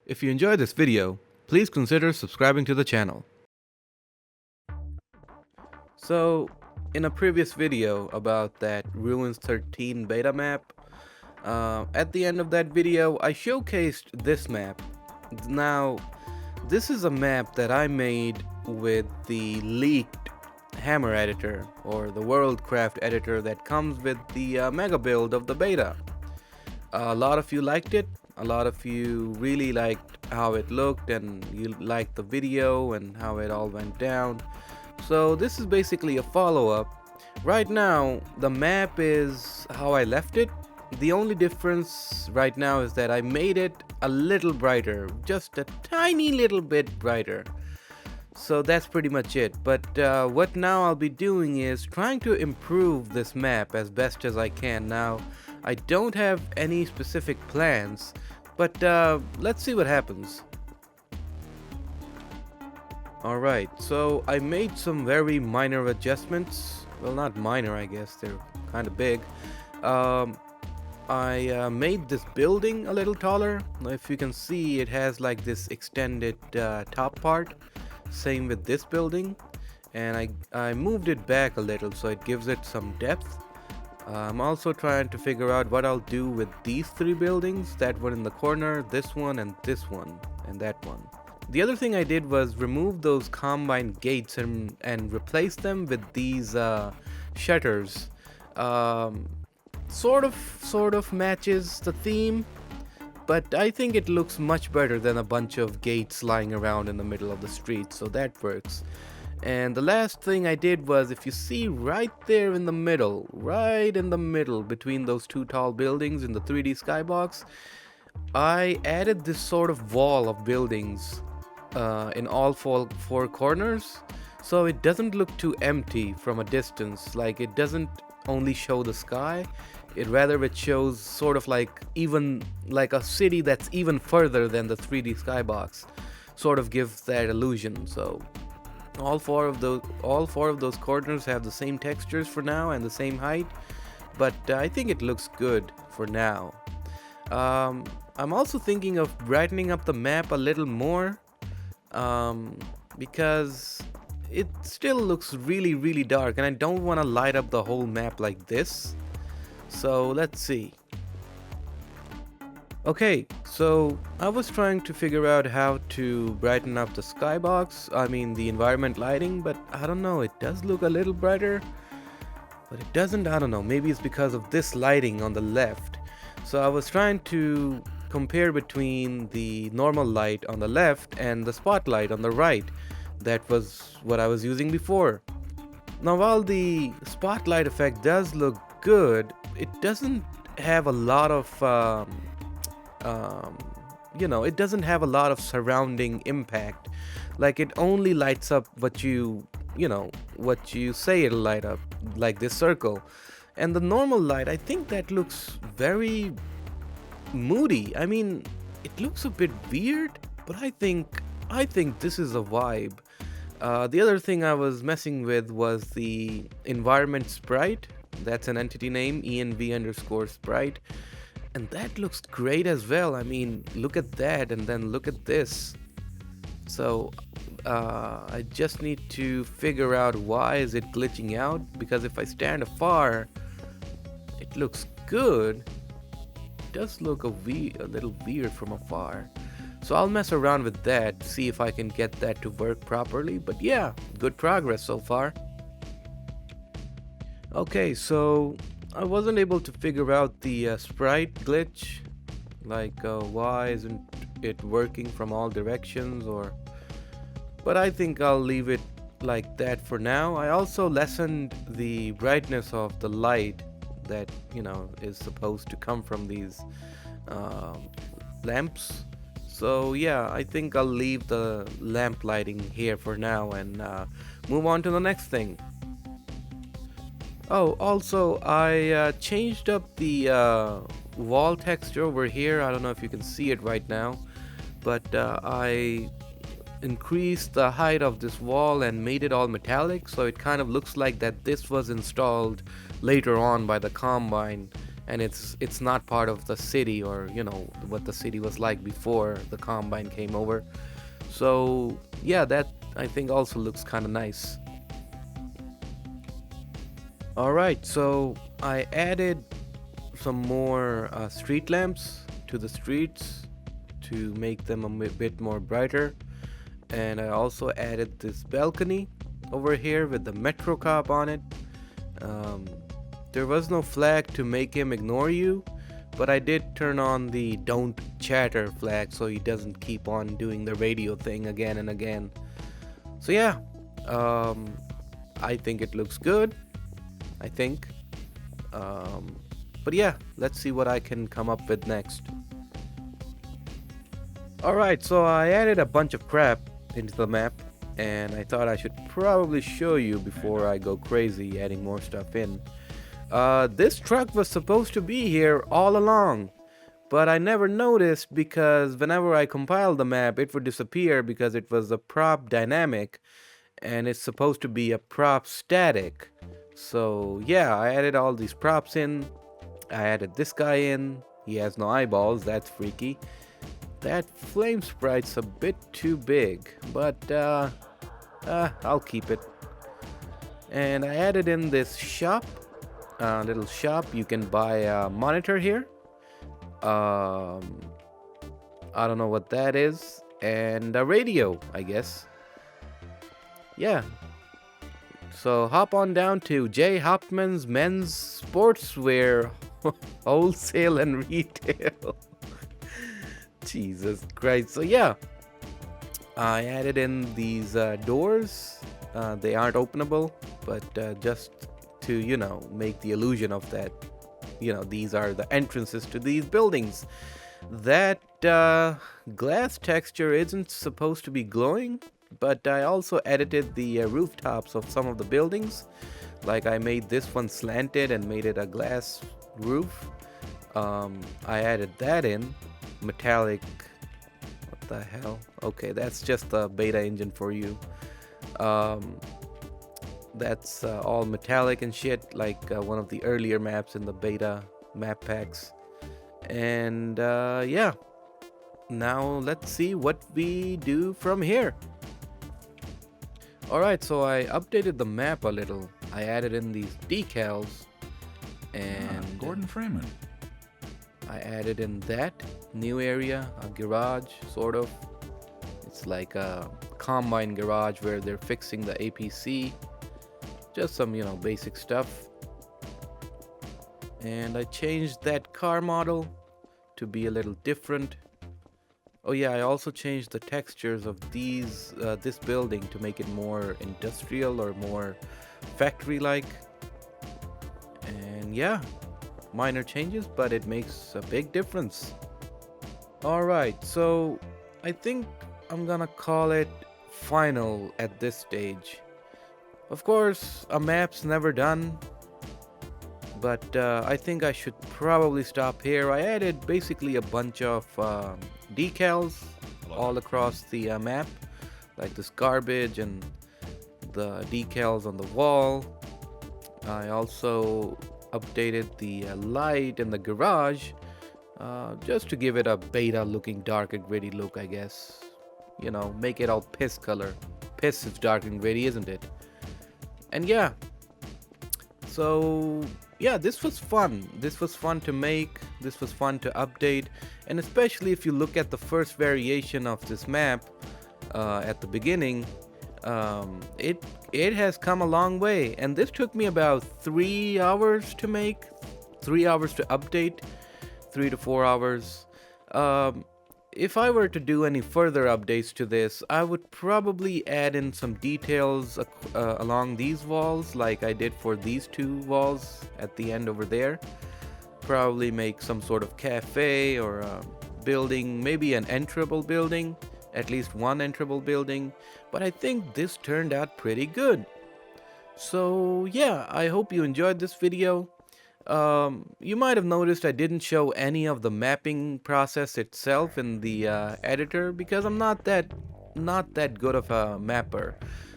If you enjoyed this video, please consider subscribing to the channel. So, in a previous video about that Ruins 13 beta map, at the end of that video I showcased this map. Now, this is a map that I made with the leaked Hammer editor, or the Worldcraft editor that comes with the mega build of the beta. A lot of you liked it, a lot of you really liked how it looked, and you liked the video and how it all went down. So this is basically a follow-up. Right now the map is how I left it. The only difference right now is that I made it a little brighter, just a tiny little bit brighter. So that's pretty much it. But what now I'll be doing is trying to improve this map as best as I can. Now, I don't have any specific plans, but let's see what happens. Alright, so I made some very minor adjustments. Well, not minor, I guess, they're kind of big. I made this building a little taller. If you can see, it has like this extended top part. Same with this building, and I moved it back a little so it gives it some depth. I'm also trying to figure out what I'll do with these three buildings, that one in the corner, this one, and that one. The other thing I did was remove those combine gates and replace them with these shutters. Sort of matches the theme, but I think it looks much better than a bunch of gates lying around in the middle of the street, so that works. And the last thing I did was, if you see right there in the middle, right in the middle between those two tall buildings in the 3D skybox, I added this sort of wall of buildings in all four corners, so it doesn't look too empty from a distance. Like, it doesn't only show the sky, it shows sort of like even like a city that's even further than the 3D skybox. Sort of gives that illusion. So all four of those corners have the same textures for now and the same height, but I think it looks good for now. I'm also thinking of brightening up the map a little more, because it still looks really dark, and I don't want to light up the whole map like this. So let's see. Okay, so I was trying to figure out how to brighten up the skybox, I mean the environment lighting, but I don't know, it does look a little brighter, but it doesn't, I don't know, maybe it's because of this lighting on the left. So I was trying to compare between the normal light on the left and the spotlight on the right. That was what I was using before. Now, while the spotlight effect does look good, it doesn't have a lot of it doesn't have a lot of surrounding impact. Like, it only lights up what you say it'll light up, like this circle. And the normal light, I think that looks very moody. I mean, it looks a bit weird, but I think this is a vibe. The other thing I was messing with was the environment sprite. That's an entity name, env_sprite, and that looks great as well. I mean, look at that, and then look at this. So I just need to figure out why is it glitching out, because if I stand afar, it looks good. It does look a little weird from afar. So I'll mess around with that, see if I can get that to work properly. But yeah, good progress so far. Okay, so I wasn't able to figure out the sprite glitch, like why isn't it working from all directions, but I think I'll leave it like that for now. I also lessened the brightness of the light that is supposed to come from these lamps. So yeah, I think I'll leave the lamp lighting here for now and move on to the next thing. Oh, also, I changed up the wall texture over here. I don't know if you can see it right now, but I increased the height of this wall and made it all metallic, so it kind of looks like that this was installed later on by the Combine, and it's not part of the city, or what the city was like before the Combine came over. So yeah, that I think also looks kind of nice. All right, so I added some more street lamps to the streets to make them a bit more brighter, and I also added this balcony over here with the Metro Cop on it. um, there was no flag to make him ignore you, but I did turn on the don't chatter flag so he doesn't keep on doing the radio thing again and again. So yeah, I think it looks good, I think. um, but yeah, let's see what I can come up with next. Alright, so I added a bunch of crap into the map, and I thought I should probably show you before I go crazy adding more stuff in. This truck was supposed to be here all along, but I never noticed because whenever I compiled the map, it would disappear because it was a prop dynamic, and it's supposed to be a prop static. So yeah, I added all these props in. I added this guy in. He has no eyeballs, that's freaky. That flame sprite's a bit too big, but I'll keep it. And I added in this shop, little shop. You can buy a monitor here. I don't know what that is, and a radio, I guess. Yeah. So hop on down to J. Hauptmann's Men's Sportswear Wholesale and Retail. Jesus Christ. So yeah, I added in these doors. They aren't openable, but just to make the illusion of that, these are the entrances to these buildings. That glass texture isn't supposed to be glowing, but I also edited the rooftops of some of the buildings. Like I made this one slanted and made it a glass roof. I added that in metallic. What the hell? Okay, that's just the beta engine for you. That's all metallic and shit, like one of the earlier maps in the beta map packs. And yeah, now let's see what we do from here. Alright, so I updated the map a little. I added in these decals, and Gordon Freeman. I added in that new area, a garage, sort of. It's like a combine garage where they're fixing the APC. Just some, basic stuff. And I changed that car model to be a little different. Oh yeah, I also changed the textures of this building to make it more industrial or more factory-like. And yeah, minor changes, but it makes a big difference. Alright, so I think I'm gonna call it final at this stage. Of course, a map's never done, but I think I should probably stop here. I added basically a bunch of decals all across the map, like this garbage and the decals on the wall. I also updated the light in the garage, just to give it a beta looking dark and gritty look, I guess. Make it all piss color. Piss is dark and gritty, isn't it? And yeah, so yeah, this was fun. This was fun to make. This was fun to update. And especially if you look at the first variation of this map at the beginning, it has come a long way. And this took me about 3 hours to make, 3 hours to update, 3 to 4 hours. If I were to do any further updates to this, I would probably add in some details along these walls, like I did for these 2 walls at the end over there. Probably make some sort of cafe or a building, maybe an enterable building, at least one enterable building. But I think this turned out pretty good. So yeah, I hope you enjoyed this video. You might have noticed I didn't show any of the mapping process itself in the editor because I'm not that good of a mapper.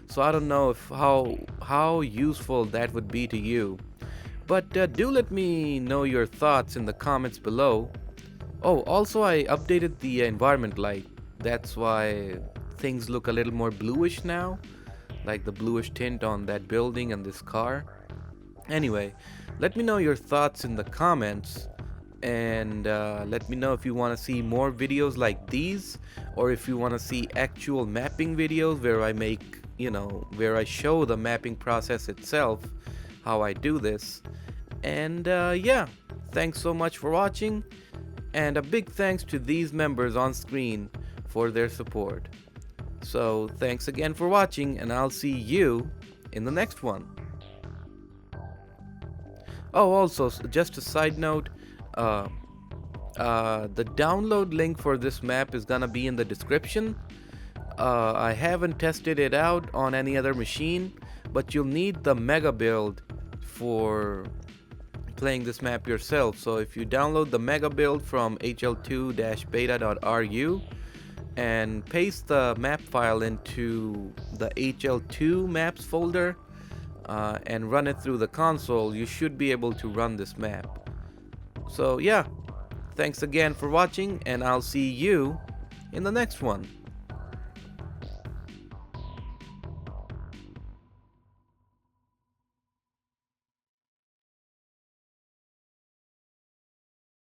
So I don't know if how useful that would be to you. But do let me know your thoughts in the comments below. Oh, also I updated the environment light. That's why things look a little more bluish now, like the bluish tint on that building and this car. Anyway, let me know your thoughts in the comments, and let me know if you want to see more videos like these, or if you want to see actual mapping videos where I make, where I show the mapping process itself, how I do this. And yeah, thanks so much for watching, and a big thanks to these members on screen for their support. So thanks again for watching, and I'll see you in the next one. Oh, also, just a side note, the download link for this map is gonna be in the description. I haven't tested it out on any other machine, but you'll need the mega build for playing this map yourself. So if you download the mega build from hl2-beta.ru and paste the map file into the hl2 maps folder and run it through the console, you should be able to run this map. So yeah, thanks again for watching, and I'll see you in the next one.